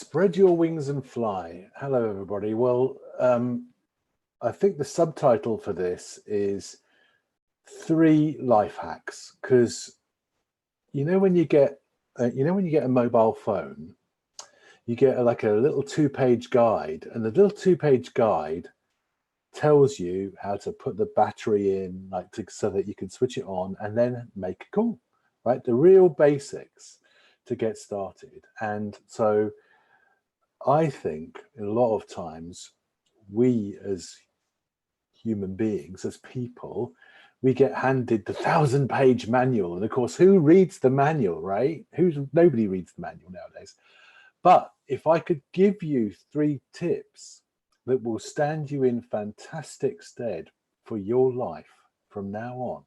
Spread your wings and fly. Hello, everybody. Well, I think the subtitle for this is 3 life hacks, because when you get a mobile phone, you get like a little 2-page guide, and the little 2-page guide tells you how to put the battery in, so that you can switch it on and then make a call, right? The real basics to get started. And so I think a lot of times we as human beings, as people, we get handed the 1,000-page manual. And of course, who reads the manual, right? Nobody reads the manual nowadays. But if I could give you 3 tips that will stand you in fantastic stead for your life from now on,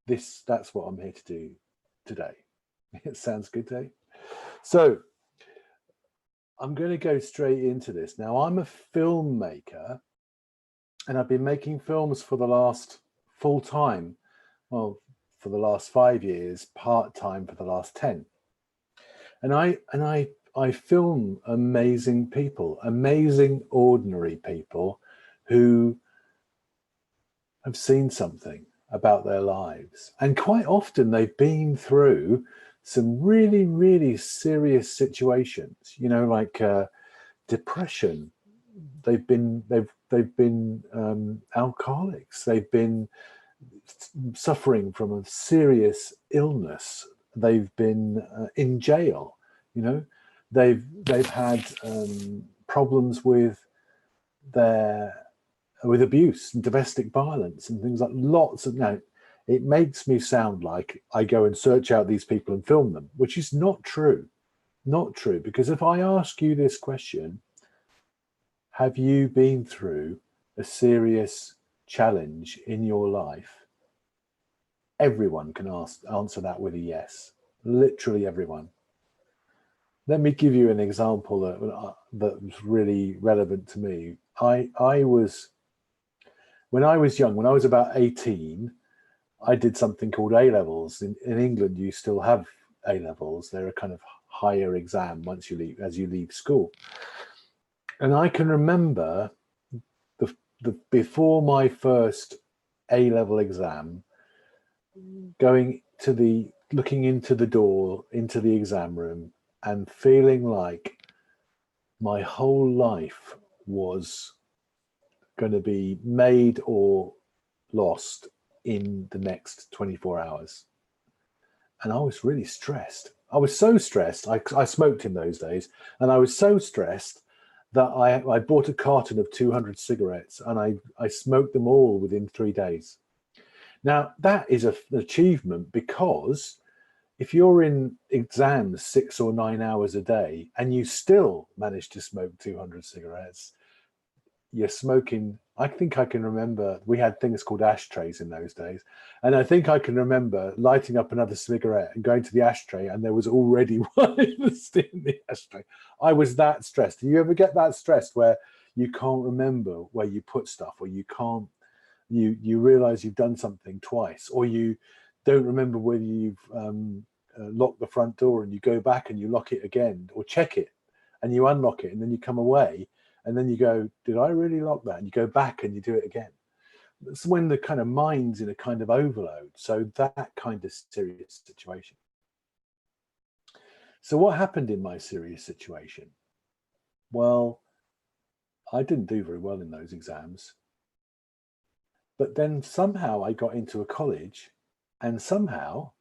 that's what I'm here to do today. It sounds good, Dave? So I'm going to go straight into this. Now, I'm a filmmaker, and I've been making films for the last full-time, for the last 5 years, part-time for the last 10. And I film amazing people, amazing ordinary people who have seen something about their lives. And quite often they've been through some really, really serious situations, like depression. They've been alcoholics. They've been suffering from a serious illness. They've been in jail. They've had problems with abuse and domestic violence and things like lots of. Now, it makes me sound like I go and search out these people and film them, which is not true. Not true, because if I ask you this question, have you been through a serious challenge in your life? Everyone can answer that with a yes. Literally everyone. Let me give you an example that was really relevant to me. When I was young, when I was about 18, I did something called A-levels. In England, you still have A-levels. They're a kind of higher exam as you leave school. And I can remember before my first A-level exam, looking into the door, into the exam room, and feeling like my whole life was going to be made or lost in the next 24 hours. And I was really stressed. I was so stressed. I smoked in those days, and I was so stressed that I bought a carton of 200 cigarettes, and I smoked them all within 3 days. Now, that is an achievement, because if you're in exams 6 or 9 hours a day and you still manage to smoke 200 cigarettes, you're smoking. I think I can remember we had things called ashtrays in those days. And I think I can remember lighting up another cigarette and going to the ashtray, and there was already one in the ashtray. I was that stressed. Do you ever get that stressed where you can't remember where you put stuff, or you realize you've done something twice, or you don't remember whether you've locked the front door, and you go back and you lock it again, or check it and you unlock it, and then you come away and then you go, did I really lock that? And you go back and you do it again. That's when the kind of mind's in a kind of overload. So that kind of serious situation. So what happened in my serious situation? Well, I didn't do very well in those exams. But then somehow I got into a college, and somehow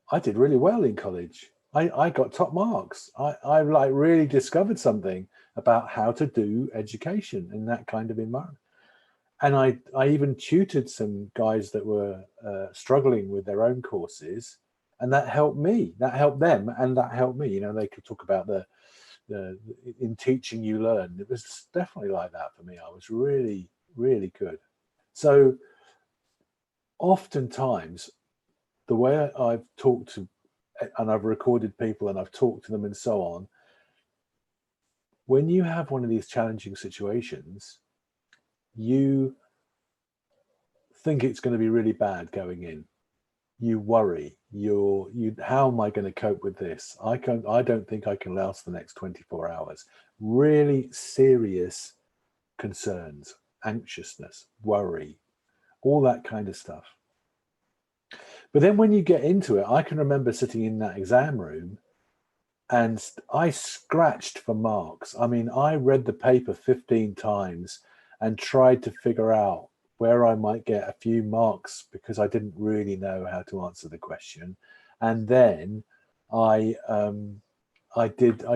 I did really well in college. I got top marks. I really discovered something about how to do education in that kind of environment. And I even tutored some guys that were struggling with their own courses, and that helped me. That helped them, and that helped me. They could talk about in teaching you learn. It was definitely like that for me. I was really, really good. So oftentimes, the way I've talked to, and I've recorded people and I've talked to them and so on, when you have one of these challenging situations, you think it's going to be really bad going in. You worry, how am I going to cope with this? I don't think I can last the next 24 hours. Really serious concerns, anxiousness, worry, all that kind of stuff. But then when you get into it, I can remember sitting in that exam room and I scratched for marks. I mean, I read the paper 15 times and tried to figure out where I might get a few marks because I didn't really know how to answer the question. And then I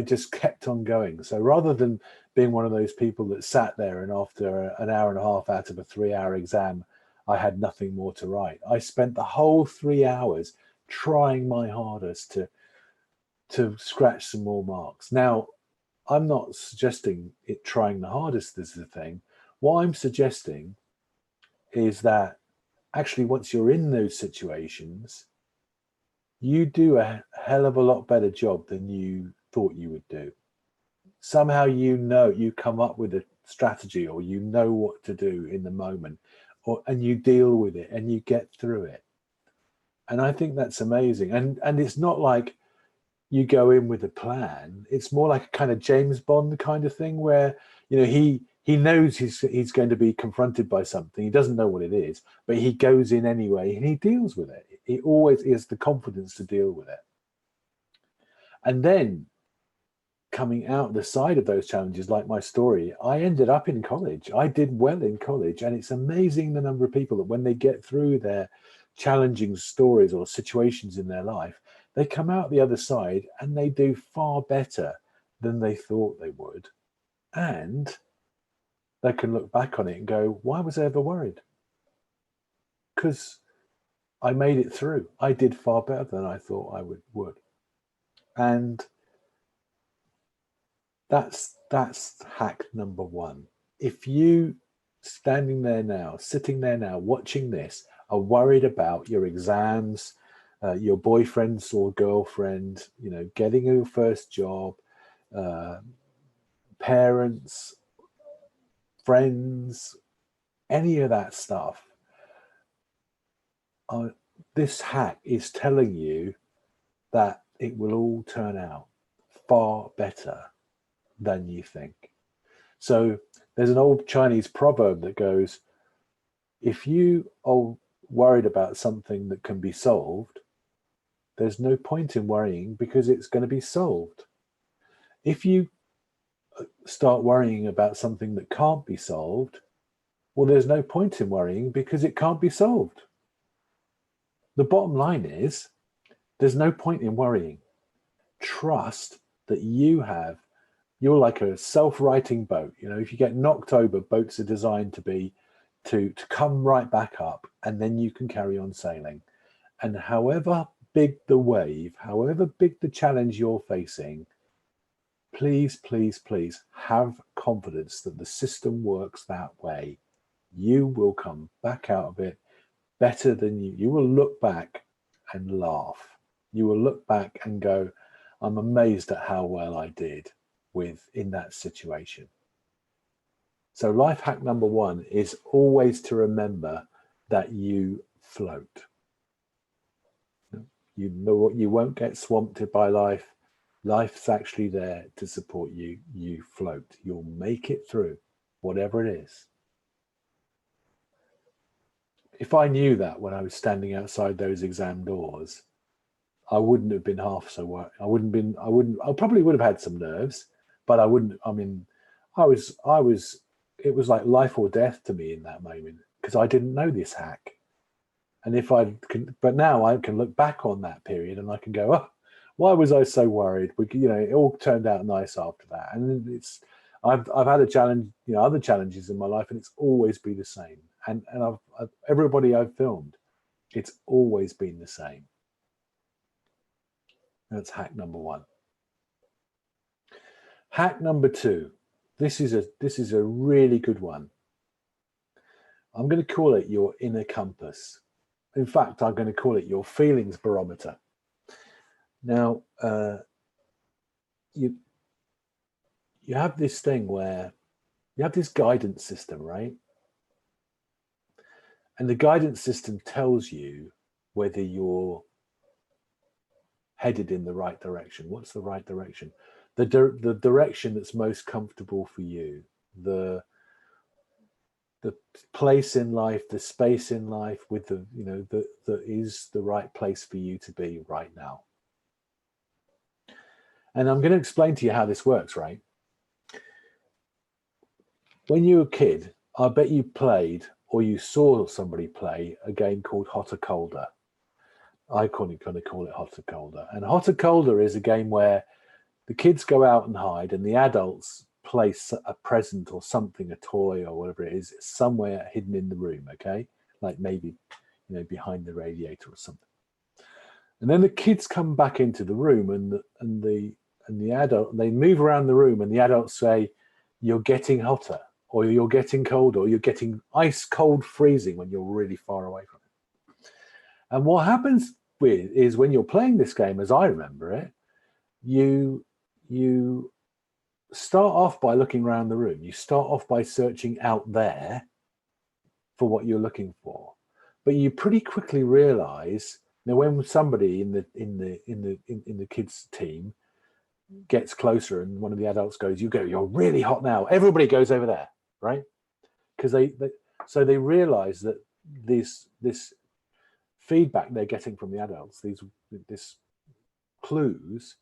just kept on going. So rather than being one of those people that sat there and after an hour and a half out of a 3-hour exam, I had nothing more to write, I spent the whole 3 hours trying my hardest to scratch some more marks. Now, I'm not suggesting it trying the hardest is the thing. What I'm suggesting is that actually once you're in those situations, you do a hell of a lot better job than you thought you would do. Somehow you come up with a strategy, or you know what to do in the moment, and you deal with it and you get through it. And I think that's amazing. And it's not like you go in with a plan. It's more like a kind of James Bond kind of thing where, he knows he's going to be confronted by something. He doesn't know what it is, but he goes in anyway and he deals with it. He always has the confidence to deal with it. And then coming out the side of those challenges, like my story, I ended up in college. I did well in college, and it's amazing the number of people that when they get through their challenging stories or situations in their life, they come out the other side and they do far better than they thought they would. And they can look back on it and go, why was I ever worried? Because I made it through. I did far better than I thought I would. And that's hack number one. If you sitting there now, watching this, are worried about your exams, your boyfriend or girlfriend, getting your first job, parents, friends, any of that stuff, this hack is telling you that it will all turn out far better than you think. So there's an old Chinese proverb that goes, if you are worried about something that can be solved, there's no point in worrying because it's going to be solved. If you start worrying about something that can't be solved, well, there's no point in worrying because it can't be solved. The bottom line is, there's no point in worrying. Trust that you're like a self-righting boat. If you get knocked over, boats are designed to come right back up, and then you can carry on sailing. And however big the wave, however big the challenge you're facing, please, please, please have confidence that the system works that way. You will come back out of it better than you will look back and laugh. You will look back and go, I'm amazed at how well I did in that situation. So life hack number one is always to remember that you float. You won't get swamped by life. Life's actually there to support you. You float. You'll make it through, whatever it is. If I knew that when I was standing outside those exam doors, I wouldn't have been half so worried. I probably would have had some nerves, but I wouldn't. I mean, it was like life or death to me in that moment because I didn't know this hack. And but now I can look back on that period and I can go, oh, why was I so worried? It all turned out nice after that. And I've had a challenge, other challenges in my life, and it's always been the same. And everybody I've filmed, it's always been the same. That's hack number one. Hack number two. This is a really good one. I'm going to call it your inner compass. In fact, I'm going to call it your feelings barometer. Now, you have this thing where you have this guidance system, right? And the guidance system tells you whether you're headed in the right direction? What's the right direction? The direction that's most comfortable for you, the place in life, the space in life with the, you know, that is the right place for you to be right now. And I'm going to explain to you how this works, right? When you were a kid, I bet you played or you saw somebody play a game called Hot or Colder. I kind of call it Hot or Colder. And Hot or Colder is a game where the kids go out and hide and the adults place a present or something, a toy or whatever it is, somewhere hidden in the room, okay? Like maybe, you know, behind the radiator or something. And then the kids come back into the room and the adult, they move around the room and the adults say, you're getting hotter, or you're getting colder, or you're getting ice cold freezing when you're really far away from it. And what happens is when you're playing this game, as I remember it, you start off by looking around the room. You start off by searching out there for what you're looking for, but you pretty quickly realize, now, when somebody in the kids team gets closer and one of the adults goes, you're really hot now, everybody goes over there, right? Because they realize that this feedback they're getting from the adults, this clues,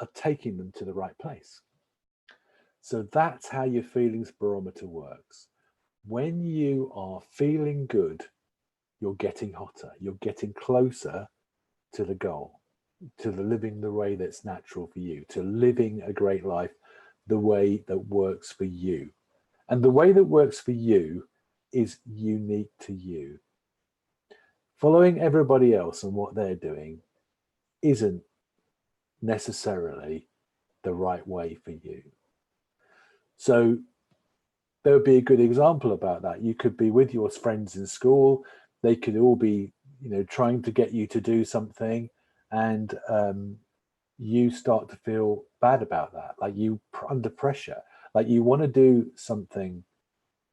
are taking them to the right place. So that's how your feelings barometer works. When you are feeling good, you're getting hotter, you're getting closer to the goal, to the living the way that's natural for you, to living a great life the way that works for you. And the way that works for you is unique to you. Following everybody else and what they're doing isn't necessarily the right way for you. So there would be a good example about that. You could be with your friends in school. They could all be, you know, trying to get you to do something, and you start to feel bad about that, like you under pressure, like you want to do something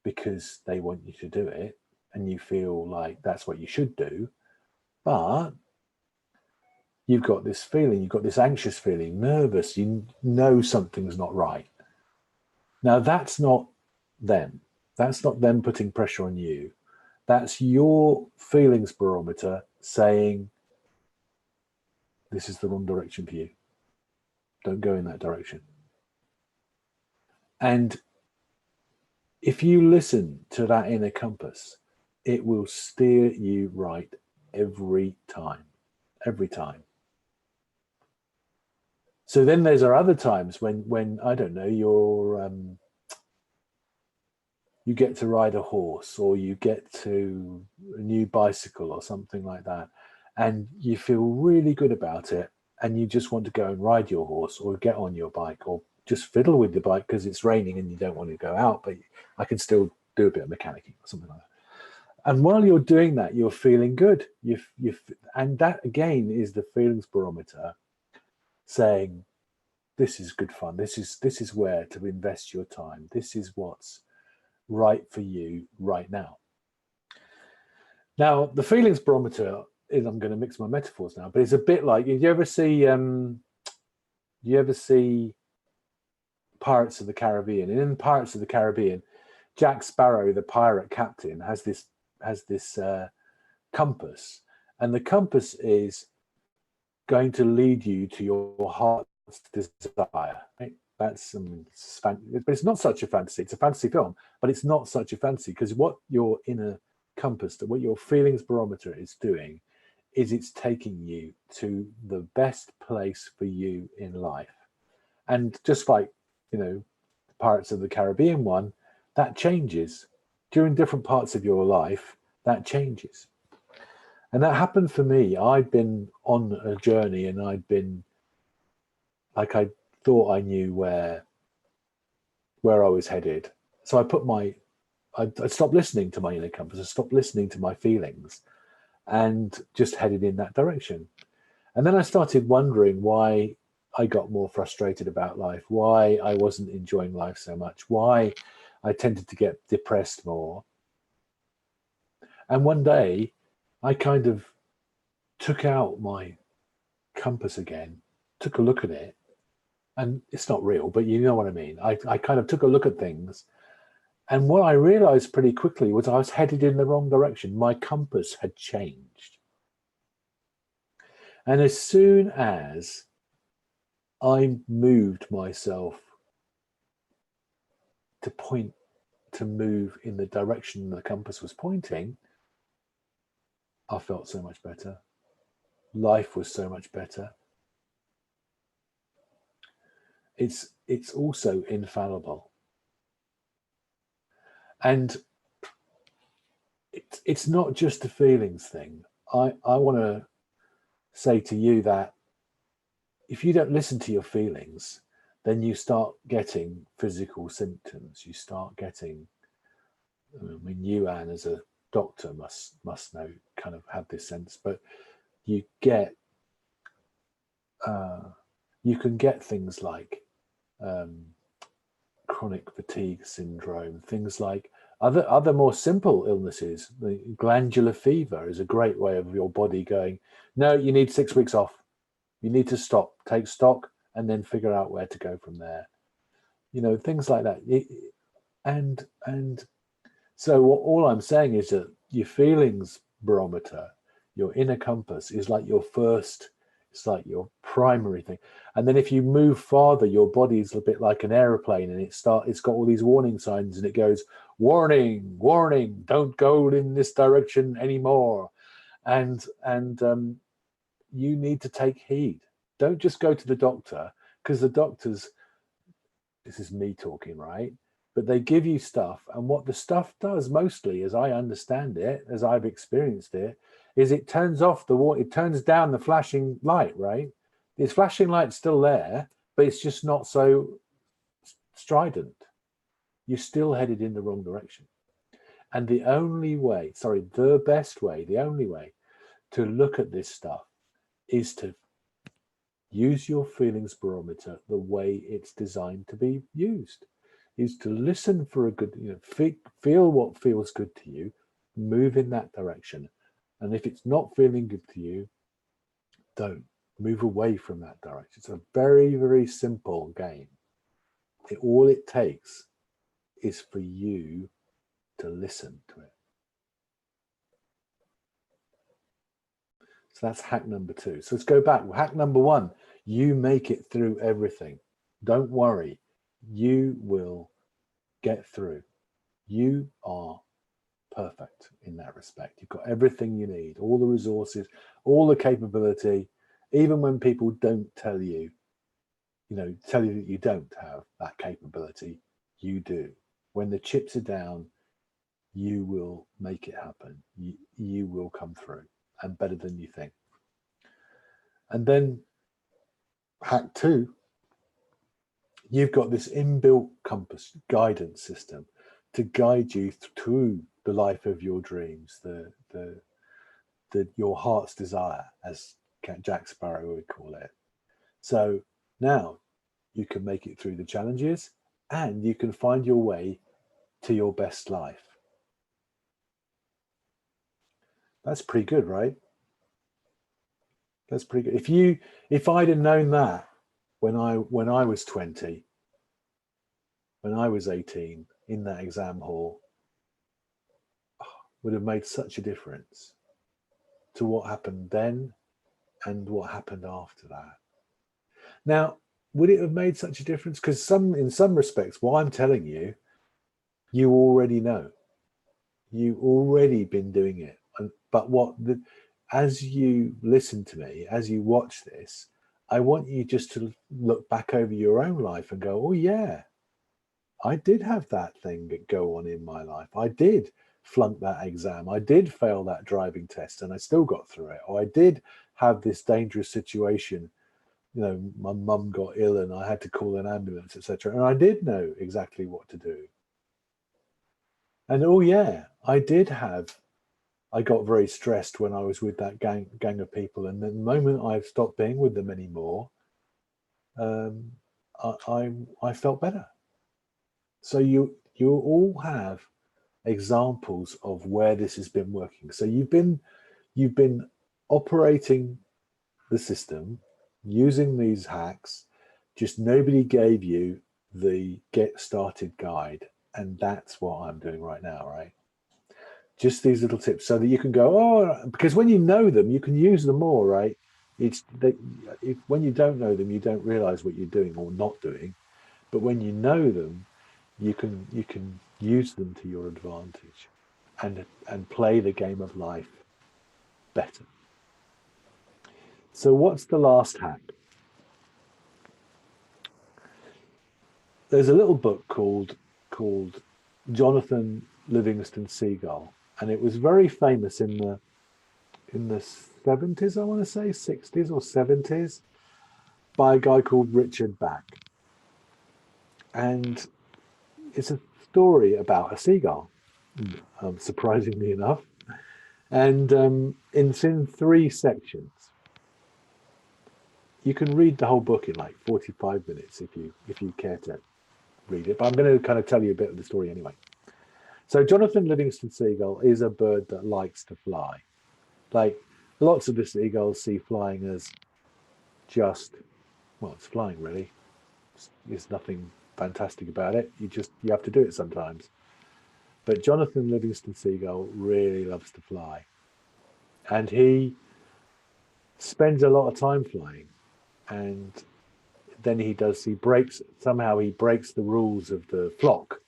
because they want you to do it, and you feel like that's what you should do, but you've got this feeling, you've got this anxious feeling, nervous, you know something's not right. Now, that's not them. That's not them putting pressure on you. That's your feelings barometer saying, this is the wrong direction for you. Don't go in that direction. And if you listen to that inner compass, it will steer you right every time. Every time. So then there's other times when I don't know, you get to ride a horse, or you get to a new bicycle or something like that, and you feel really good about it, and you just want to go and ride your horse or get on your bike or just fiddle with the bike because it's raining and you don't want to go out, but I can still do a bit of mechanicking or something like that. And while you're doing that, you're feeling good. And that again is the feelings barometer saying, this is good fun. This is where to invest your time. This is what's right for you right now. Now, the feelings barometer is, I'm going to mix my metaphors now, but it's a bit like, you ever see Pirates of the Caribbean? And in Pirates of the Caribbean, Jack Sparrow, the pirate captain, has this compass, and the compass is going to lead you to your heart's desire. Right? That's but it's not such a fantasy. It's a fantasy film, but it's not such a fantasy, because what your inner compass, what your feelings barometer is doing, is it's taking you to the best place for you in life. And just like, you know, Pirates of the Caribbean one, that changes during different parts of your life. That changes. And that happened for me. I'd been on a journey, and I'd been like, I thought I knew where I was headed. So I stopped listening to my inner compass. I stopped listening to my feelings and just headed in that direction. And then I started wondering why I got more frustrated about life, why I wasn't enjoying life so much, why I tended to get depressed more. And one day I kind of took out my compass again, took a look at it, and it's not real, but you know what I mean. I kind of took a look at things, and what I realized pretty quickly was I was headed in the wrong direction. My compass had changed. And as soon as I moved myself to move in the direction the compass was pointing, I felt so much better. Life was so much better. It's also infallible. And it's not just a feelings thing. I want to say to you that if you don't listen to your feelings, then you start getting physical symptoms. You start getting, I mean, you, Anne, as a doctor must know, kind of have this sense, but you get, you can get things like chronic fatigue syndrome, things like other more simple illnesses. The glandular fever is a great way of your body going, no, you need 6 weeks off. You need to stop, take stock, and then figure out where to go from there. You know, things like that. And so all I'm saying is that your feelings barometer, your inner compass, is like your first, it's like your primary thing. And then if you move farther, your body's a bit like an aeroplane, and it's got all these warning signs, and it goes, warning, warning, don't go in this direction anymore. And you need to take heed. Don't just go to the doctor, because the doctors, this is me talking, right? But they give you stuff, and what the stuff does mostly, as I understand it, as I've experienced it, is it turns off it turns down the flashing light, right? This flashing light's still there, but it's just not so strident. You're still headed in the wrong direction. And the only way, the best way, the only way to look at this stuff is to use your feelings barometer the way it's designed to be used, is to listen for a good, feel what feels good to you, move in that direction. And if it's not feeling good to you, don't move away from that direction. It's a very, very simple game. All it takes is for you to listen to it. So that's hack number 2. So let's go back. Hack number 1, you make it through everything. Don't worry. You will get through. You are perfect in that respect. You've got everything you need, all the resources, all the capability. Even when people don't tell you that you don't have that capability, you do. When the chips are down, you will make it happen. You will come through, and better than you think. And then hack 2, you've got this inbuilt compass guidance system to guide you through the life of your dreams, your heart's desire, as Jack Sparrow would call it. So now you can make it through the challenges, and you can find your way to your best life. That's pretty good, right? That's pretty good. If I'd have known that when I was 20, when I was 18, in that exam hall, would have made such a difference to what happened then and what happened after that. Now, would it have made such a difference? Because in some respects, what I'm telling you, you already know. You've already been doing it. But as you listen to me, as you watch this, I want you just to look back over your own life and go, oh yeah, I did have that thing that go on in my life. I did flunk that exam. I did fail that driving test and I still got through it. Or I did have this dangerous situation. My mum got ill and I had to call an ambulance, etc. And I did know exactly what to do. And oh yeah, I got very stressed when I was with that gang of people. And the moment I've stopped being with them anymore, I felt better. So you all have examples of where this has been working. So you've been operating the system using these hacks. Just nobody gave you the get started guide. And that's what I'm doing right now, right? Just these little tips so that you can go, oh, because when you know them, you can use them more, right? When you don't know them, you don't realize what you're doing or not doing. But when you know them, you can use them to your advantage and play the game of life better. So what's the last hack? There's a little book called Jonathan Livingston Seagull, and it was very famous in the 70s, I want to say 60s or 70s, by a guy called Richard Bach. And it's a story about a seagull, surprisingly enough. And it's in 3 sections. You can read the whole book in like 45 minutes if you care to read it. But I'm going to kind of tell you a bit of the story anyway. So Jonathan Livingston Seagull is a bird that likes to fly. Like lots of the seagulls see flying as just, well, it's flying really. There's nothing fantastic about it. You have to do it sometimes. But Jonathan Livingston Seagull really loves to fly. And he spends a lot of time flying. And then he breaks the rules of the flock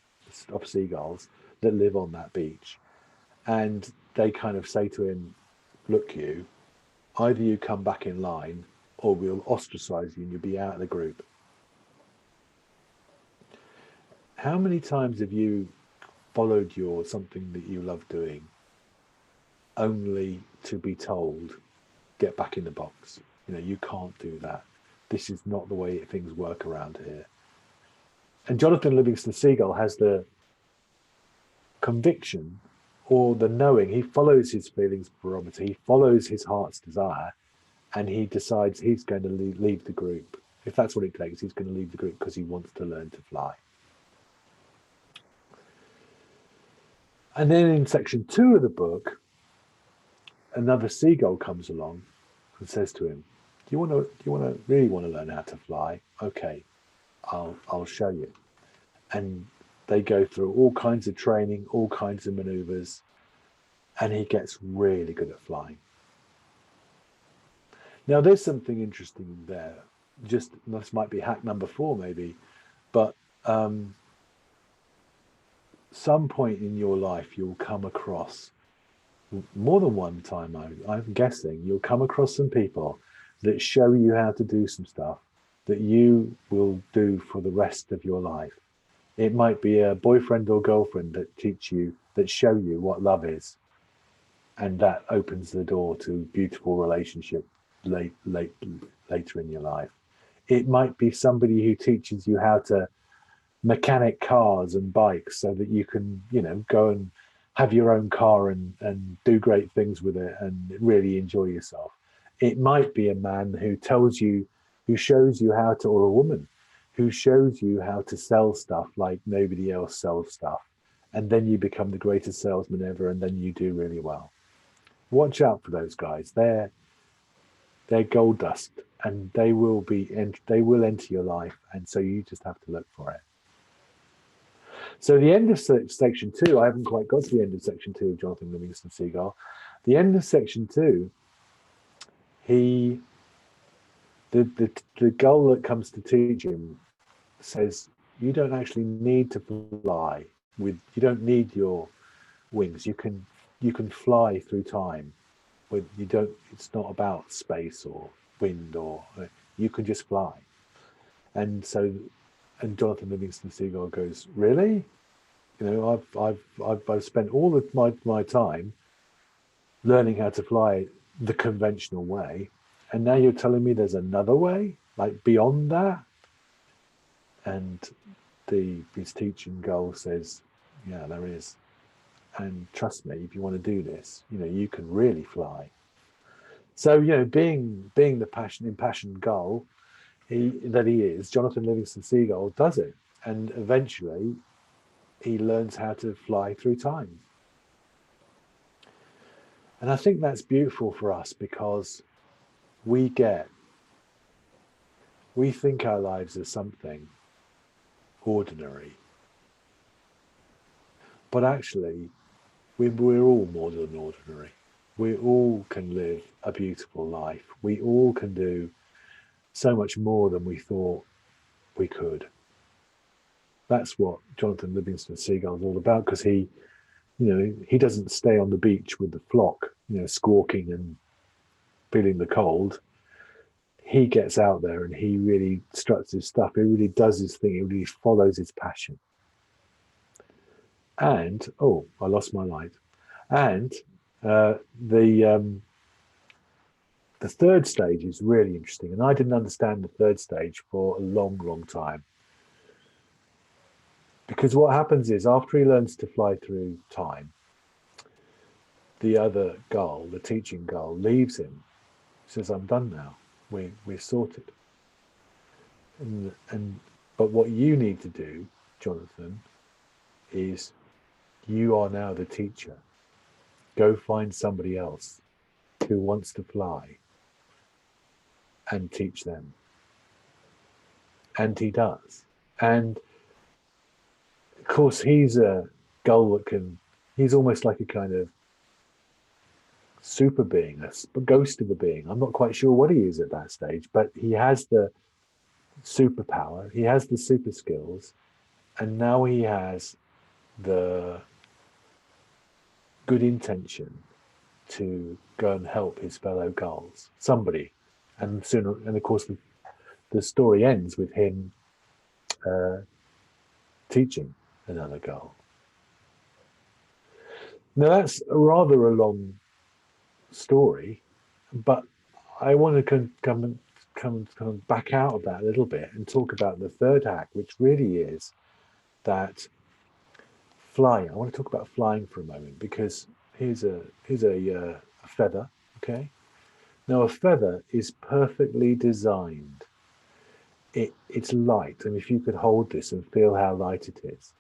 of seagulls that live on that beach. And they kind of say to him, look, either you come back in line or we'll ostracize you and you'll be out of the group. How many times have you followed something that you love doing only to be told, get back in the box? You can't do that. This is not the way things work around here. And Jonathan Livingston Seagull has the conviction or the knowing. He follows his feelings barometer. He follows his heart's desire, and he decides he's going to leave the group. If that's what it takes, he's going to leave the group because he wants to learn to fly. And then in section 2 of the book, another seagull comes along and says to him, do you really want to learn how to fly? Okay, I'll show you. And they go through all kinds of training, all kinds of maneuvers, and he gets really good at flying. Now, there's something interesting there. This might be hack number 4, maybe, but some point in your life, you'll come across, more than one time, I'm guessing, you'll come across some people that show you how to do some stuff that you will do for the rest of your life. It might be a boyfriend or girlfriend that show you what love is. And that opens the door to beautiful relationship later in your life. It might be somebody who teaches you how to mechanic cars and bikes so that you can, go and have your own car and do great things with it and really enjoy yourself. It might be a man who shows you how to, or a woman who shows you how to sell stuff like nobody else sells stuff. And then you become the greatest salesman ever, and then you do really well. Watch out for those guys. They're gold dust, and they will enter your life, and so you just have to look for it. So the end of section 2, I haven't quite got to the end of section 2 of Jonathan Livingston Seagull. The end of section 2, the gull that comes to teach him says, you don't actually need to fly you don't need your wings. You can fly through time. It's not about space or wind, or you can just fly. And Jonathan Livingston Seagull goes, really? I've spent all of my time learning how to fly the conventional way, and now you're telling me there's another way, like beyond that? And his teaching gull says, yeah, there is. And trust me, if you want to do this, you can really fly. So, being the impassioned gull that he is, Jonathan Livingston Seagull does it. And eventually he learns how to fly through time. And I think that's beautiful for us, because we think our lives are something ordinary, but actually we're all more than ordinary. We all can live a beautiful life. We all can do so much more than we thought we could. That's what Jonathan Livingston Seagull is all about, because he doesn't stay on the beach with the flock, squawking and feeling the cold. He gets out there and he really struts his stuff. He really does his thing. He really follows his passion. And I lost my light. And the third stage is really interesting. And I didn't understand the third stage for a long, long time. Because what happens is, after he learns to fly through time, the other gull, the teaching gull, leaves him. He says, "I'm done now. We're sorted." But what you need to do, Jonathan, is you are now the teacher. Go find somebody else who wants to fly and teach them. And he does. And of course, he's a gull he's almost like a kind of super being, a ghost of a being. I'm not quite sure what he is at that stage, but he has the superpower, he has the super skills, and now he has the good intention to go and help his fellow gulls, somebody. And of course, the story ends with him teaching another gull. Now that's rather a long story, but I want to come back out of that a little bit and talk about the third hack, which really is that flying. I want to talk about flying for a moment, because here's a feather. Okay, now a feather is perfectly designed. It's light, and if you could hold this and feel how light it is,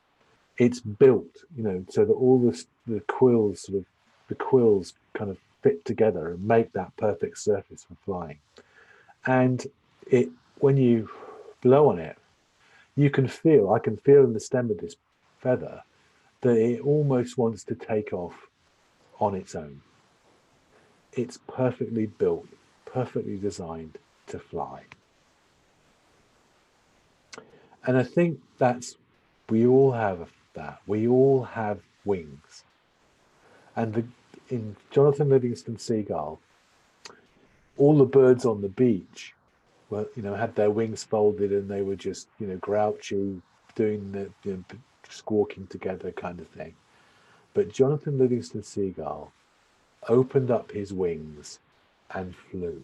it's built, so that all the quills kind of fit together and make that perfect surface for flying. And when you blow on it, I can feel in the stem of this feather that it almost wants to take off on its own. It's perfectly built, perfectly designed to fly. And I think we all have that. We all have wings. And in Jonathan Livingston Seagull, all the birds on the beach had their wings folded, and they were just, grouchy, doing the squawking together kind of thing. But Jonathan Livingston Seagull opened up his wings and flew.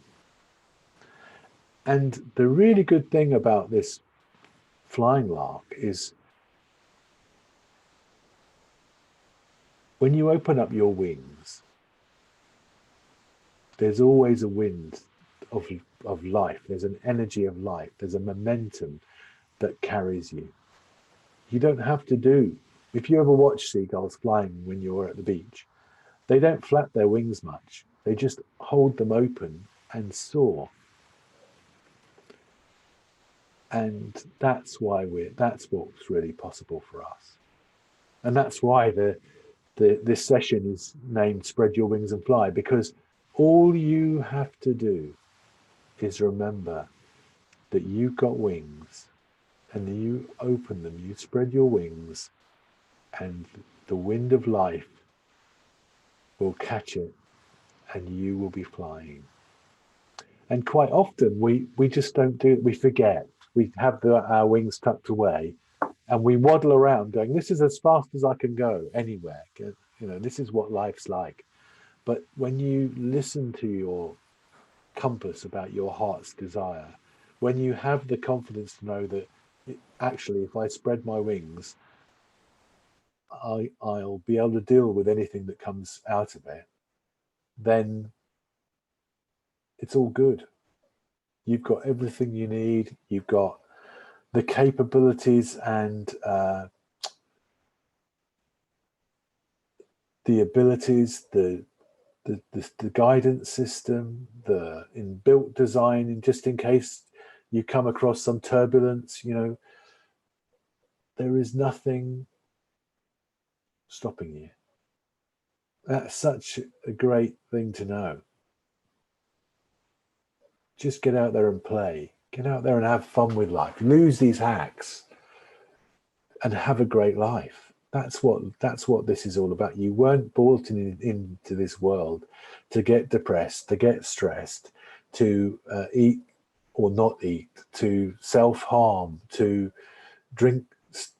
And the really good thing about this flying lark is, when you open up your wings, there's always a wind of life. There's an energy of life. There's a momentum that carries you. You don't have to if you ever watch seagulls flying when you're at the beach, they don't flap their wings much. They just hold them open and soar. And that's what's really possible for us. And that's why this session is named Spread Your Wings and Fly, because all you have to do is remember that you've got wings, and you open them, you spread your wings, and the wind of life will catch it, and you will be flying. And quite often we just don't do it. We forget. We have our wings tucked away, and we waddle around going, "This is as fast as I can go anywhere. This is what life's like." But when you listen to your compass about your heart's desire, when you have the confidence to know that actually, if I spread my wings, I'll be able to deal with anything that comes out of it, then it's all good. You've got everything you need. You've got the capabilities and the abilities, the the guidance system, the inbuilt design, and just in case you come across some turbulence, you know, there is nothing stopping you. That's such a great thing to know. Just get out there and play. Get out there and have fun with life. Lose these hacks and have a great life. That's what this is all about. You weren't brought into this world to get depressed, to get stressed, to eat or not eat, to self-harm, to drink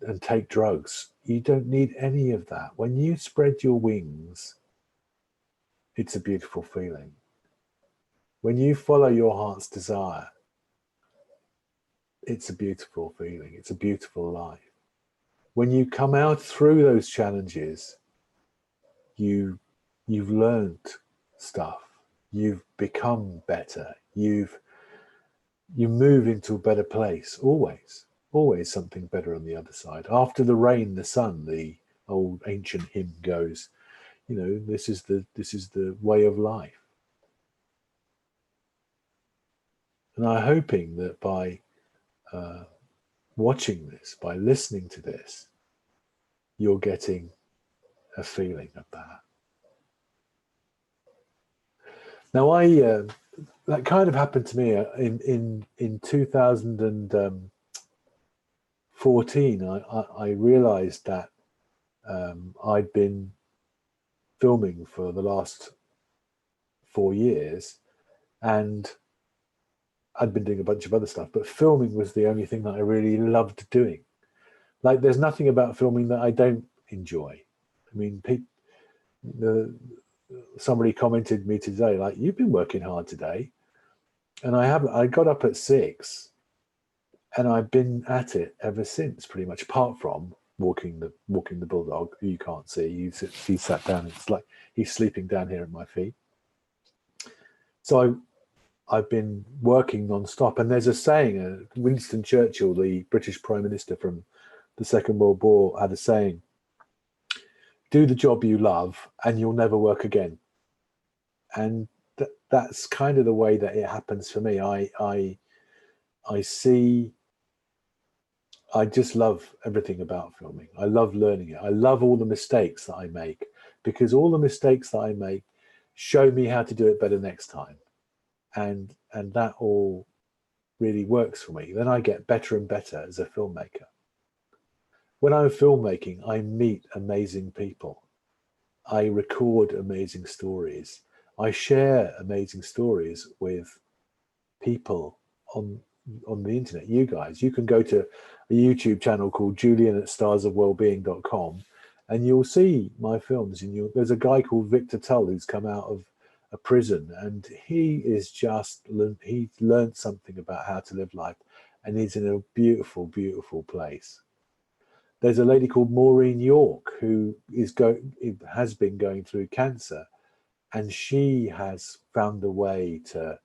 and take drugs. You don't need any of that. When you spread your wings, it's a beautiful feeling. When you follow your heart's desire, it's a beautiful feeling. It's a beautiful life. When you come out through those challenges, you've learned stuff. You've become better. You move into a better place. Always something better on the other side. After the rain, the sun. The old ancient hymn goes. You know, this is the way of life. And I'm hoping that by watching this, by listening to this, you're getting a feeling of that. Now, that kind of happened to me in 2014. I realized that I'd been filming for the last 4 years, and I'd been doing a bunch of other stuff, but filming was the only thing that I really loved doing. Like, there's nothing about filming that I don't enjoy. I mean, somebody commented me today, like, you've been working hard today. And I haven't. I got up at 6 and I've been at it ever since, pretty much, apart from walking the bulldog, who you can't see. He sat down. It's like he's sleeping down here at my feet. So I've been working non-stop. And there's a saying, Winston Churchill, the British Prime Minister from the Second World War, had a saying: do the job you love and you'll never work again. And that's kind of the way that it happens for me. I just love everything about filming. I love learning it. I love all the mistakes that I make, because all the mistakes that I make show me how to do it better next time. And that all really works for me. Then I get better and better as a filmmaker. When I'm filmmaking, I meet amazing people. I record amazing stories. I share amazing stories with people on the internet. You guys, you can go to a YouTube channel called Julian at starsofwellbeing.com, and you'll see my films. And there's a guy called Victor Tull who's come out of a prison, and he's learned something about how to live life, and he's in a beautiful, beautiful place. There's a lady called Maureen York who has been going through cancer, and she has found a way to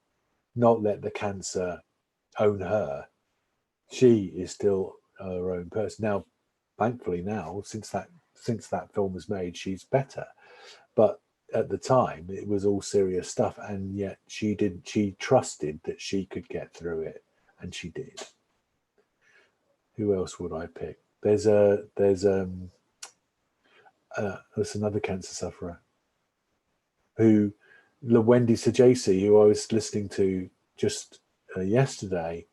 not let the cancer own her. She is still her own person. Now, thankfully now, since that film was made, she's better. But at the time, it was all serious stuff, and yet she trusted that she could get through it, and she did. Who else would I pick? There's another cancer sufferer Wendy Sajasi, who I was listening to just yesterday,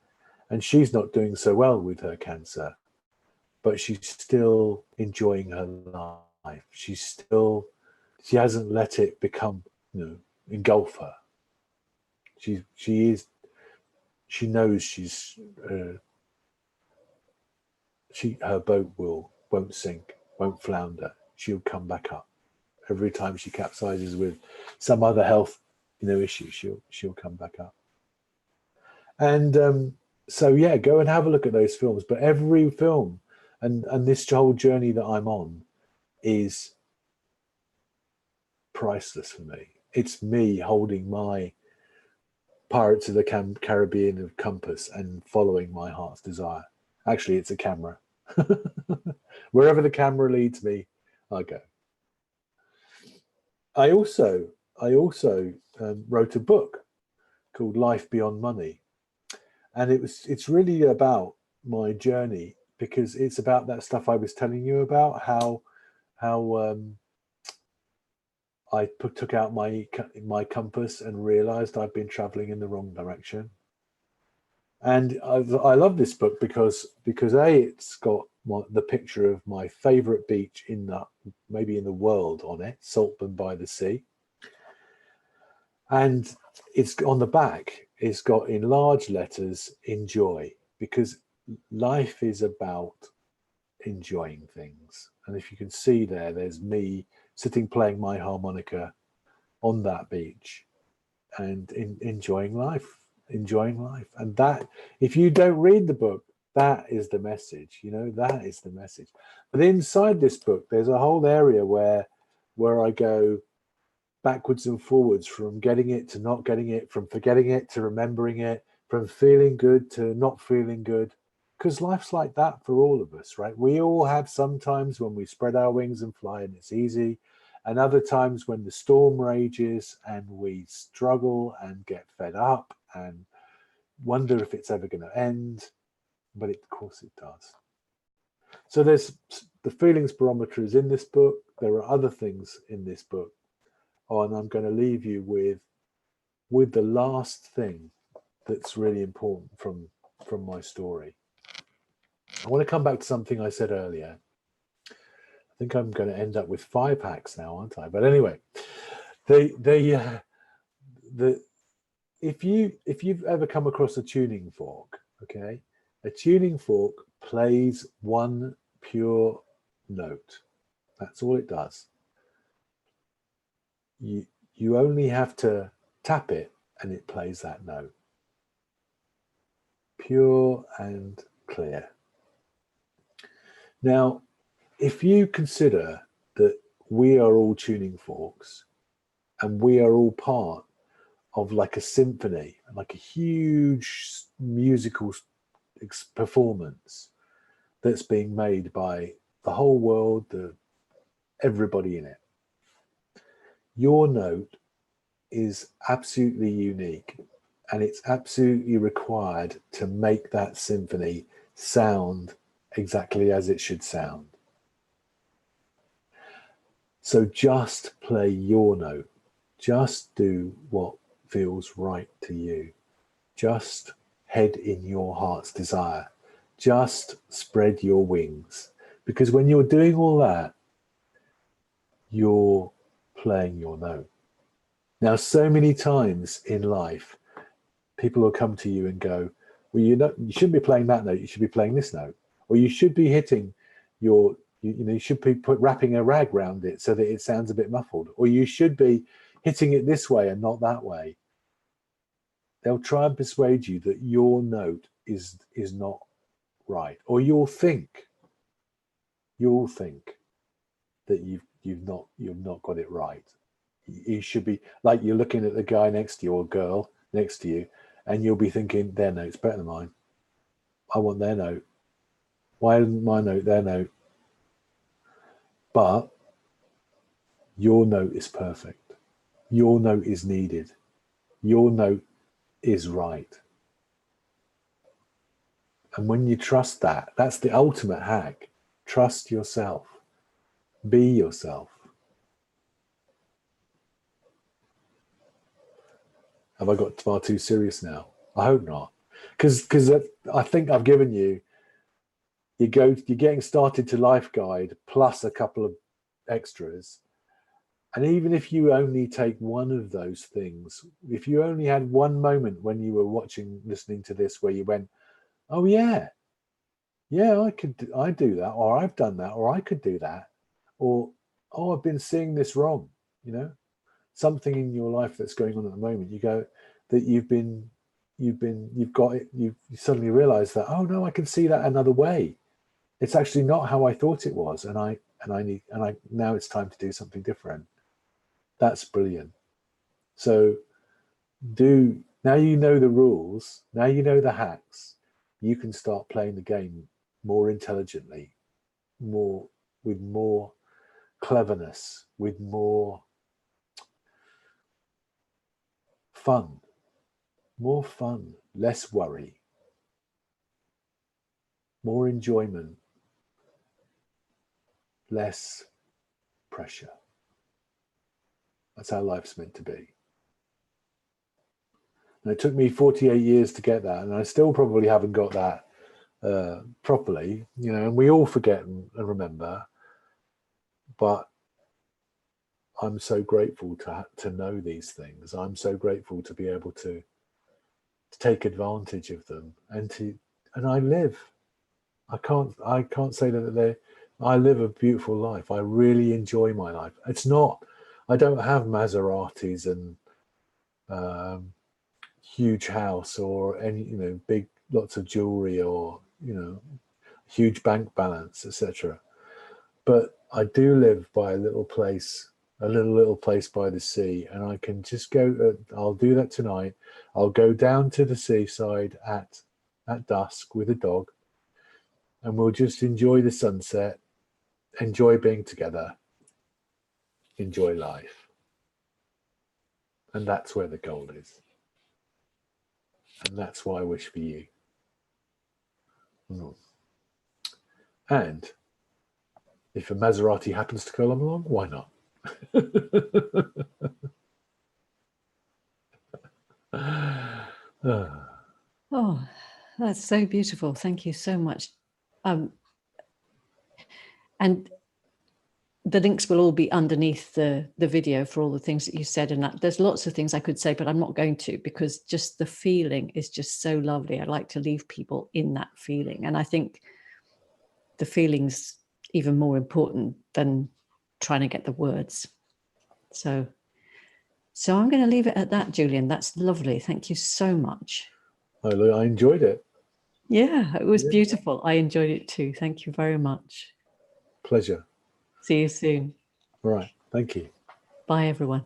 and she's not doing so well with her cancer, but she's still enjoying her life. She hasn't let it become, engulf her. She knows her boat won't sink, won't flounder. She'll come back up. Every time she capsizes with some other health, issue, she'll come back up. And so yeah, go and have a look at those films. But every film and this whole journey that I'm on is priceless for me. It's me holding my Pirates of the Caribbean of compass and following my heart's desire. Actually, it's a camera. Wherever the camera leads me, I go. I also I also wrote a book called Life Beyond Money, and it's really about my journey, because it's about that stuff I was telling you about, how I took out my compass and realized I'd been traveling in the wrong direction. And I love this book because A, it's got the picture of my favorite beach maybe in the world on it, Saltburn by the Sea. And it's on the back, it's got in large letters, enjoy, because life is about enjoying things. And if you can see there's me sitting playing my harmonica on that beach and enjoying life. And that, if you don't read the book, that is the message, that is the message. But inside this book, there's a whole area where I go backwards and forwards, from getting it to not getting it, from forgetting it to remembering it, from feeling good to not feeling good. Because life's like that for all of us, right? We all have some times when we spread our wings and fly and it's easy, and other times when the storm rages and we struggle and get fed up and wonder if it's ever going to end. But of course it does. So there's the feelings barometer is in this book. There are other things in this book. And I'm going to leave you with the last thing that's really important from my story. I want to come back to something I said earlier. I think I'm going to end up with 5 hacks now, aren't I? But anyway, if you've ever come across a tuning fork, okay, a tuning fork plays one pure note. That's all it does. You only have to tap it and it plays that note. Pure and clear. Now, if you consider that we are all tuning forks and we are all part of like a symphony, like a huge musical performance that's being made by the whole world, everybody in it. Your note is absolutely unique, and it's absolutely required to make that symphony sound exactly as it should sound. So just play your note. Just do what feels right to you. Just head in your heart's desire. Just spread your wings. Because when you're doing all that, you're playing your note. Now, so many times in life, people will come to you and go, well, you shouldn't be playing that note, you should be playing this note. Or you should be hitting you should be wrapping a rag around it so that it sounds a bit muffled. Or you should be hitting it this way and not that way. They'll try and persuade you that your note is not right. Or you'll think that you've not got it right. You should be, like, you're looking at the guy next to you or girl next to you, and you'll be thinking their note's better than mine. I want their note. Why isn't my note their note? But your note is perfect. Your note is needed. Your note is right. And when you trust that, that's the ultimate hack. Trust yourself. Be yourself. Have I got far too serious now? I hope not. Because I think I've given you're getting started to life guide plus a couple of extras. And even if you only take one of those things, if you only had one moment when you were listening to this where you went, oh yeah, I do that, or I've done that, or I could do that, or, oh, I've been seeing this wrong, something in your life that's going on at the moment, you go that you've got it, you suddenly realize that, oh no, I can see that another way. It's actually not how I thought it was, and now it's time to do something different. That's brilliant. So now you know the rules, now you know the hacks, you can start playing the game more intelligently, with more cleverness, with more fun, less worry, more enjoyment, less pressure. That's how life's meant to be. And it took me 48 years to get that, and I still probably haven't got that properly, and we all forget and remember, but I'm so grateful to know these things. I'm so grateful to be able to take advantage of them, and I live. I can't say that I live a beautiful life. I really enjoy my life. It's not, I don't have Maseratis and huge house or any, big lots of jewelry or, huge bank balance, etc. But I do live by a little place by the sea, and I can just go. I'll do that tonight. I'll go down to the seaside at dusk with a dog, and we'll just enjoy the sunset, enjoy being together, enjoy life. And that's where the gold is. And that's what I wish for you. And if a Maserati happens to come along, why not? Oh, that's so beautiful. Thank you so much. And the links will all be underneath the video for all the things that you said. And there's lots of things I could say, but I'm not going to, because just the feeling is just so lovely. I like to leave people in that feeling. And I think the feeling's even more important than trying to get the words. So I'm going to leave it at that, Julian. That's lovely. Thank you so much. I enjoyed it. Yeah, it was beautiful. I enjoyed it too. Thank you very much. Pleasure. See you soon. All right. Thank you. Bye, everyone.